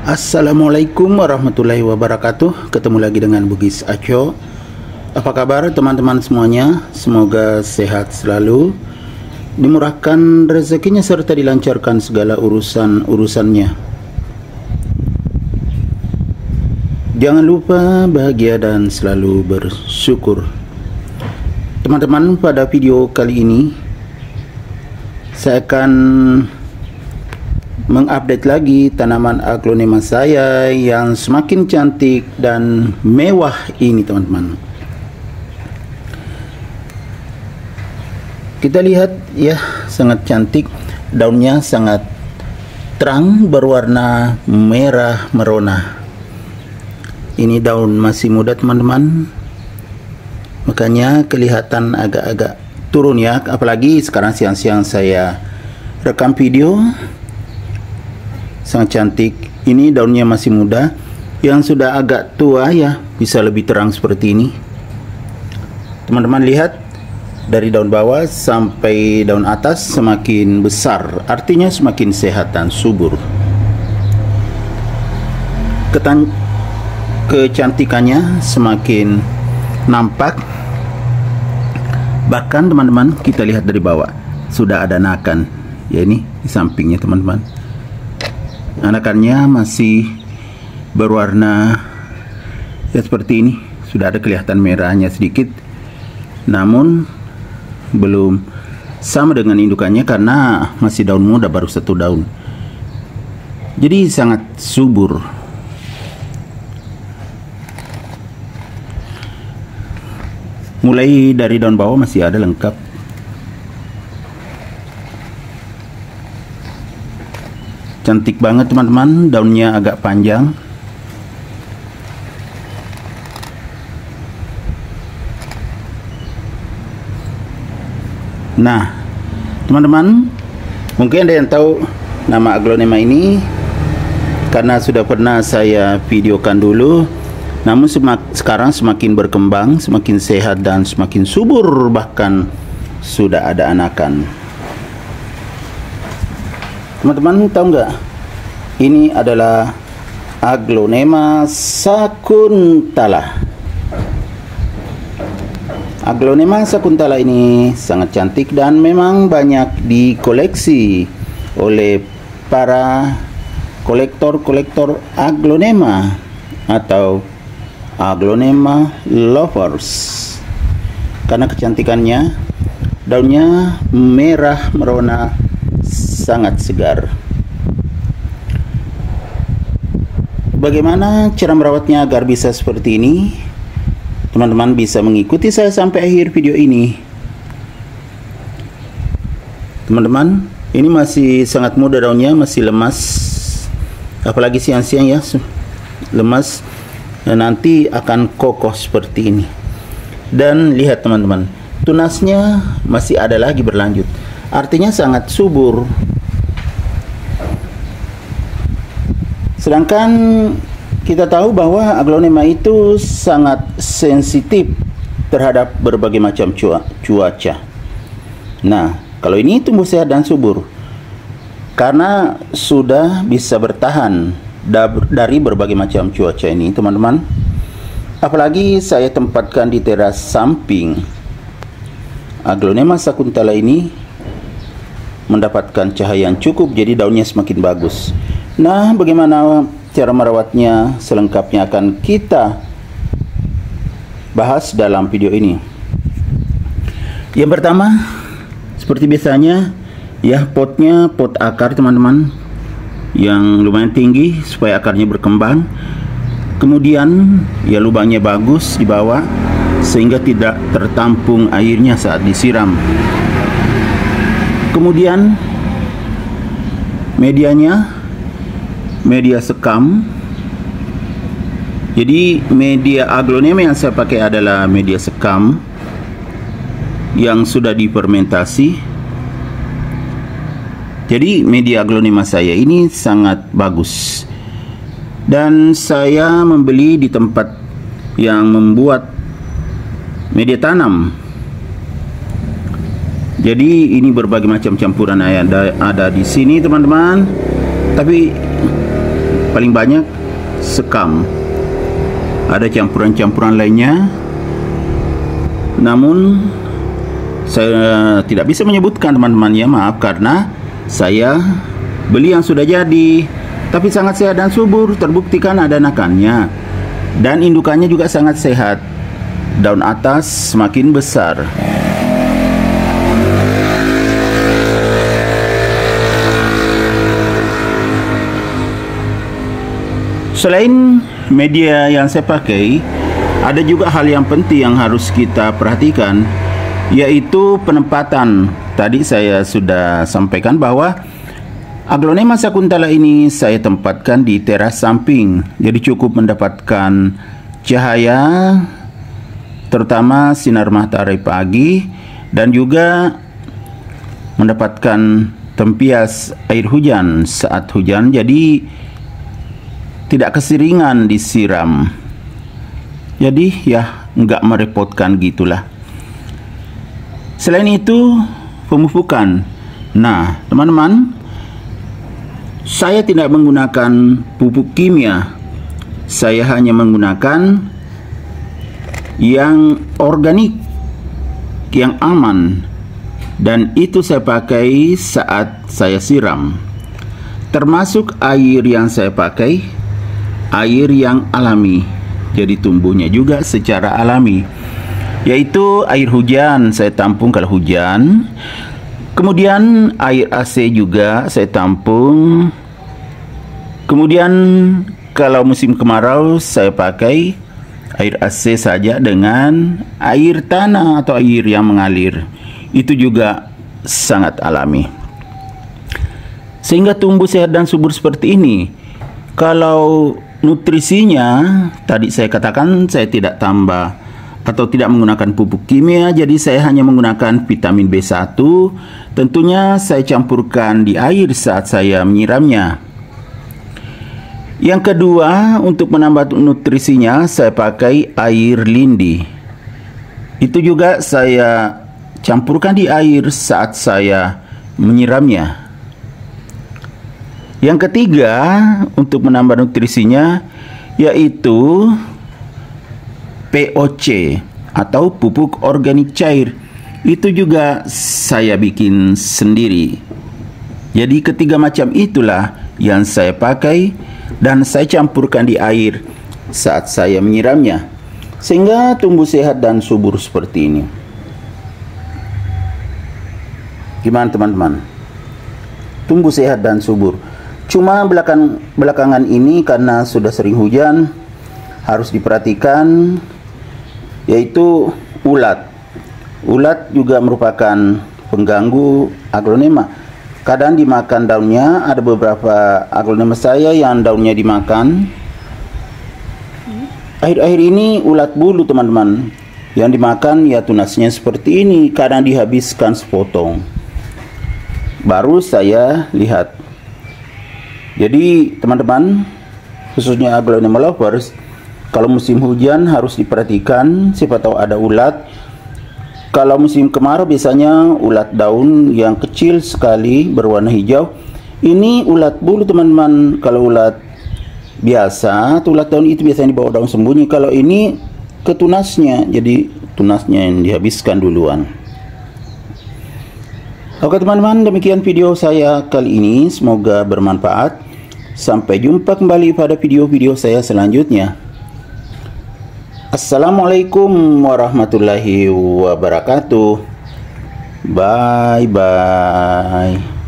Assalamualaikum warahmatullahi wabarakatuh. Ketemu lagi dengan Bugis Aco. Apa kabar teman-teman semuanya? Semoga sehat selalu, dimurahkan rezekinya serta dilancarkan segala urusan-urusannya. Jangan lupa bahagia dan selalu bersyukur. Teman-teman, pada video kali ini saya akan mengupdate lagi tanaman aglonema saya yang semakin cantik dan mewah ini, teman-teman. Kita lihat ya, sangat cantik, daunnya sangat terang berwarna merah merona. Ini daun masih muda, teman-teman, makanya kelihatan agak-agak turun ya, apalagi sekarang siang-siang saya rekam video. Sangat cantik. Ini daunnya masih muda, yang sudah agak tua ya bisa lebih terang seperti ini. Teman-teman lihat, dari daun bawah sampai daun atas semakin besar, artinya semakin sehat dan subur. Kecantikannya semakin nampak. Bahkan teman-teman, kita lihat dari bawah sudah ada anakan ya, ini di sampingnya, teman-teman. Anakannya masih berwarna ya seperti ini, sudah ada kelihatan merahnya sedikit, namun belum sama dengan indukannya karena masih daun muda, baru satu daun. Jadi sangat subur. Mulai dari daun bawah masih ada lengkap. Cantik banget, teman-teman. Daunnya agak panjang. Nah, teman-teman, mungkin ada yang tahu nama aglonema ini karena sudah pernah saya videokan dulu. Namun sekarang semakin berkembang, semakin sehat dan semakin subur, bahkan sudah ada anakan. Teman-teman tahu nggak? Ini adalah aglonema sakuntala. Aglonema sakuntala ini sangat cantik dan memang banyak dikoleksi oleh para kolektor-kolektor aglonema atau aglonema lovers. Karena kecantikannya, daunnya merah merona, sangat segar. Bagaimana cara merawatnya agar bisa seperti ini? Teman-teman bisa mengikuti saya sampai akhir video ini. Teman-teman, ini masih sangat muda daunnya, masih lemas, apalagi siang-siang ya, lemas. Dan nanti akan kokoh seperti ini. Dan lihat teman-teman, tunasnya masih ada lagi berlanjut, artinya sangat subur. Sedangkan kita tahu bahwa aglonema itu sangat sensitif terhadap berbagai macam cuaca. Nah, kalau ini tumbuh sehat dan subur karena sudah bisa bertahan dari berbagai macam cuaca ini, teman-teman. Apalagi saya tempatkan di teras samping. Aglonema sakuntala ini mendapatkan cahaya yang cukup, jadi daunnya semakin bagus. Nah, bagaimana cara merawatnya selengkapnya akan kita bahas dalam video ini. Yang pertama, seperti biasanya ya, potnya pot akar, teman-teman, yang lumayan tinggi supaya akarnya berkembang. Kemudian ya, lubangnya bagus di bawah sehingga tidak tertampung airnya saat disiram. Kemudian medianya media sekam. Jadi media aglonema yang saya pakai adalah media sekam yang sudah difermentasi. Jadi media aglonema saya ini sangat bagus, dan saya membeli di tempat yang membuat media tanam. Jadi ini berbagai macam campuran ada di sini, teman-teman. Tapi paling banyak sekam. Ada campuran-campuran lainnya, namun saya tidak bisa menyebutkan teman-teman ya, maaf, karena saya beli yang sudah jadi. Tapi sangat sehat dan subur, terbuktikan ada anakannya. Dan indukannya juga sangat sehat. Daun atas semakin besar. Selain media yang saya pakai, ada juga hal yang penting yang harus kita perhatikan, yaitu penempatan. Tadi saya sudah sampaikan bahwa Aglonema sakuntala ini saya tempatkan di teras samping, jadi cukup mendapatkan cahaya, terutama sinar matahari pagi, dan juga mendapatkan tempias air hujan saat hujan, jadi tidak keseringan disiram. Jadi ya nggak merepotkan gitulah. Selain itu pemupukan. Nah teman-teman, saya tidak menggunakan pupuk kimia. Saya hanya menggunakan yang organik, yang aman, dan itu saya pakai saat saya siram. Termasuk air yang saya pakai air yang alami, jadi tumbuhnya juga secara alami, yaitu air hujan saya tampung kalau hujan, kemudian air AC juga saya tampung, kemudian kalau musim kemarau saya pakai air AC saja dengan air tanah atau air yang mengalir, itu juga sangat alami, sehingga tumbuh sehat dan subur seperti ini. Kalau nutrisinya, tadi saya katakan saya tidak tambah atau tidak menggunakan pupuk kimia, jadi saya hanya menggunakan vitamin B1. Tentunya saya campurkan di air saat saya menyiramnya. Yang kedua, untuk menambah nutrisinya saya pakai air lindi. Itu juga saya campurkan di air saat saya menyiramnya. Yang ketiga, untuk menambah nutrisinya, yaitu POC atau pupuk organik cair. Itu juga saya bikin sendiri. Jadi ketiga macam itulah yang saya pakai dan saya campurkan di air saat saya menyiramnya, sehingga tumbuh sehat dan subur seperti ini. Gimana teman-teman? Tumbuh sehat dan subur. Cuma belakangan ini karena sudah sering hujan, harus diperhatikan, yaitu ulat. Ulat juga merupakan pengganggu aglonema. Kadang dimakan daunnya, ada beberapa aglonema saya yang daunnya dimakan. Akhir-akhir ini ulat bulu teman-teman, yang dimakan ya tunasnya seperti ini, kadang dihabiskan sepotong. Baru saya lihat. Jadi teman-teman, khususnya aglonema lovers, kalau musim hujan harus diperhatikan, siapa tahu ada ulat. Kalau musim kemarau biasanya ulat daun yang kecil sekali berwarna hijau. Ini ulat bulu teman-teman. Kalau ulat biasa, ulat daun itu biasanya di bawah daun sembunyi. Kalau ini ke tunasnya, jadi tunasnya yang dihabiskan duluan. Oke teman-teman, demikian video saya kali ini, semoga bermanfaat. Sampai jumpa kembali pada video-video saya selanjutnya. Assalamualaikum warahmatullahi wabarakatuh. Bye bye.